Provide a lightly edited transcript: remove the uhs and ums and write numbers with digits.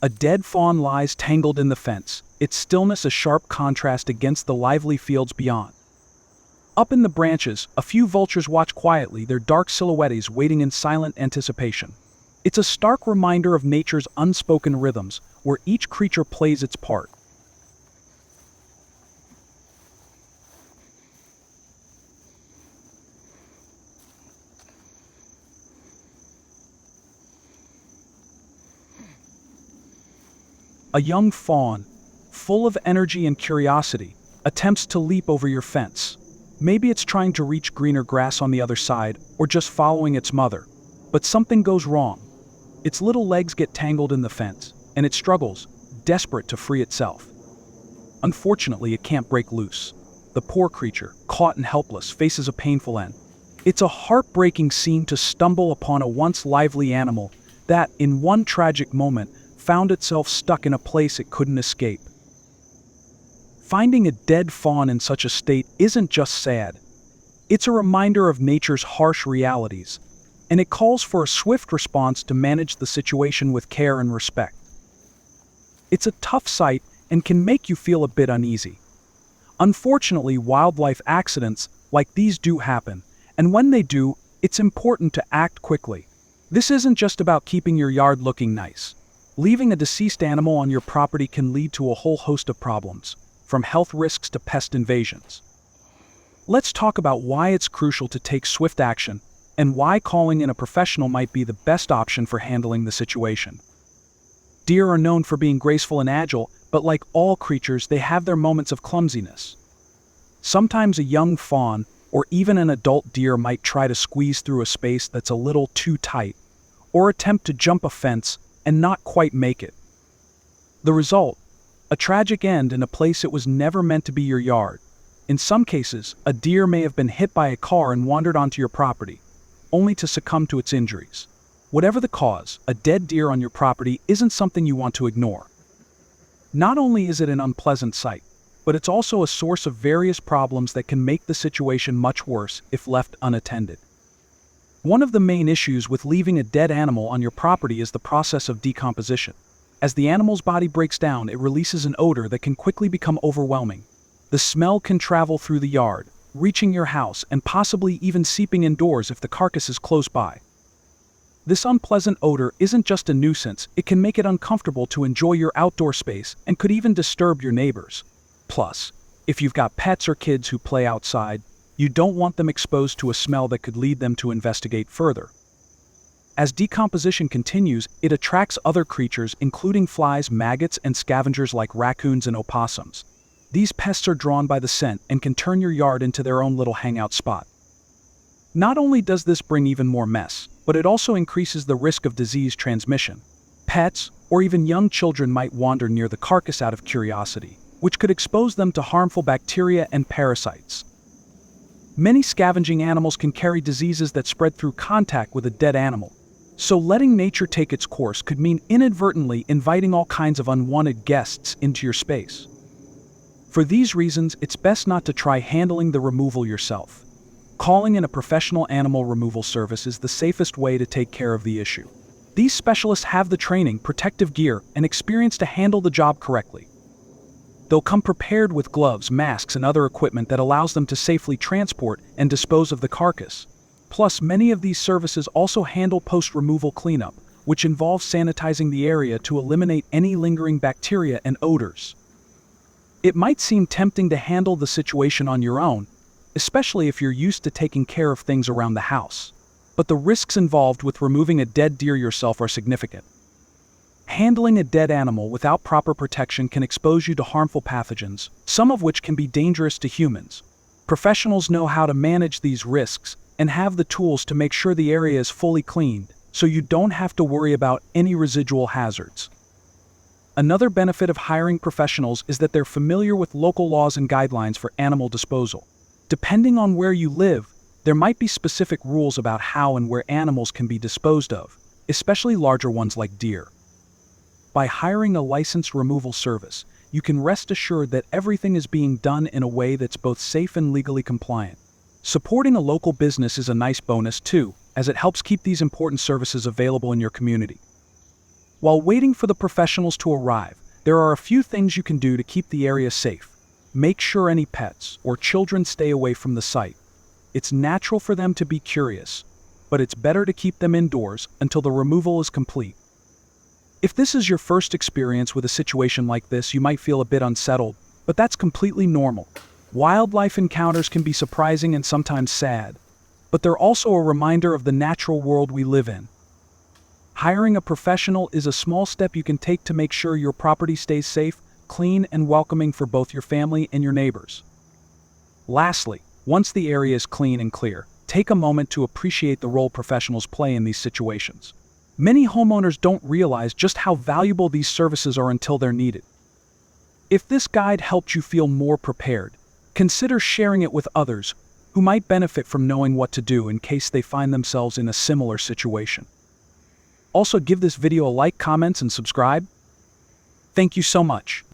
A dead fawn lies tangled in the fence, its stillness a sharp contrast against the lively fields beyond. Up in the branches, a few vultures watch quietly, their dark silhouettes waiting in silent anticipation. It's a stark reminder of nature's unspoken rhythms, where each creature plays its part. A young fawn, full of energy and curiosity, attempts to leap over your fence. Maybe it's trying to reach greener grass on the other side, or just following its mother. But something goes wrong. Its little legs get tangled in the fence, and it struggles, desperate to free itself. Unfortunately, it can't break loose. The poor creature, caught and helpless, faces a painful end. It's a heartbreaking scene to stumble upon a once lively animal that, in one tragic moment, found itself stuck in a place it couldn't escape. Finding a dead fawn in such a state isn't just sad. It's a reminder of nature's harsh realities, and it calls for a swift response to manage the situation with care and respect. It's a tough sight and can make you feel a bit uneasy. Unfortunately, wildlife accidents like these do happen, and when they do, it's important to act quickly. This isn't just about keeping your yard looking nice. Leaving a deceased animal on your property can lead to a whole host of problems, from health risks to pest invasions. Let's talk about why it's crucial to take swift action, and why calling in a professional might be the best option for handling the situation. Deer are known for being graceful and agile, but like all creatures, they have their moments of clumsiness. Sometimes a young fawn, or even an adult deer, might try to squeeze through a space that's a little too tight, or attempt to jump a fence and not quite make it. The result? A tragic end in a place it was never meant to be your yard. In some cases, a deer may have been hit by a car and wandered onto your property, only to succumb to its injuries. Whatever the cause, a dead deer on your property isn't something you want to ignore. Not only is it an unpleasant sight, but it's also a source of various problems that can make the situation much worse if left unattended. One of the main issues with leaving a dead animal on your property is the process of decomposition. As the animal's body breaks down, it releases an odor that can quickly become overwhelming. The smell can travel through the yard, reaching your house, and possibly even seeping indoors if the carcass is close by. This unpleasant odor isn't just a nuisance, it can make it uncomfortable to enjoy your outdoor space and could even disturb your neighbors. Plus, if you've got pets or kids who play outside, you don't want them exposed to a smell that could lead them to investigate further. As decomposition continues, it attracts other creatures, including flies, maggots, and scavengers like raccoons and opossums. These pests are drawn by the scent and can turn your yard into their own little hangout spot. Not only does this bring even more mess, but it also increases the risk of disease transmission. Pets, or even young children, might wander near the carcass out of curiosity, which could expose them to harmful bacteria and parasites. Many scavenging animals can carry diseases that spread through contact with a dead animal. So letting nature take its course could mean inadvertently inviting all kinds of unwanted guests into your space. For these reasons, it's best not to try handling the removal yourself. Calling in a professional animal removal service is the safest way to take care of the issue. These specialists have the training, protective gear, and experience to handle the job correctly. They'll come prepared with gloves, masks, and other equipment that allows them to safely transport and dispose of the carcass. Plus, many of these services also handle post-removal cleanup, which involves sanitizing the area to eliminate any lingering bacteria and odors. It might seem tempting to handle the situation on your own, especially if you're used to taking care of things around the house. But the risks involved with removing a dead deer yourself are significant. Handling a dead animal without proper protection can expose you to harmful pathogens, some of which can be dangerous to humans. Professionals know how to manage these risks and have the tools to make sure the area is fully cleaned, so you don't have to worry about any residual hazards. Another benefit of hiring professionals is that they're familiar with local laws and guidelines for animal disposal. Depending on where you live, there might be specific rules about how and where animals can be disposed of, especially larger ones like deer. By hiring a licensed removal service, you can rest assured that everything is being done in a way that's both safe and legally compliant. Supporting a local business is a nice bonus too, as it helps keep these important services available in your community. While waiting for the professionals to arrive, there are a few things you can do to keep the area safe. Make sure any pets or children stay away from the site. It's natural for them to be curious, but it's better to keep them indoors until the removal is complete. If this is your first experience with a situation like this, you might feel a bit unsettled, but that's completely normal. Wildlife encounters can be surprising and sometimes sad, but they're also a reminder of the natural world we live in. Hiring a professional is a small step you can take to make sure your property stays safe, clean, and welcoming for both your family and your neighbors. Lastly, once the area is clean and clear, take a moment to appreciate the role professionals play in these situations. Many homeowners don't realize just how valuable these services are until they're needed. If this guide helped you feel more prepared, consider sharing it with others who might benefit from knowing what to do in case they find themselves in a similar situation. Also, give this video a like, comments, and subscribe. Thank you so much.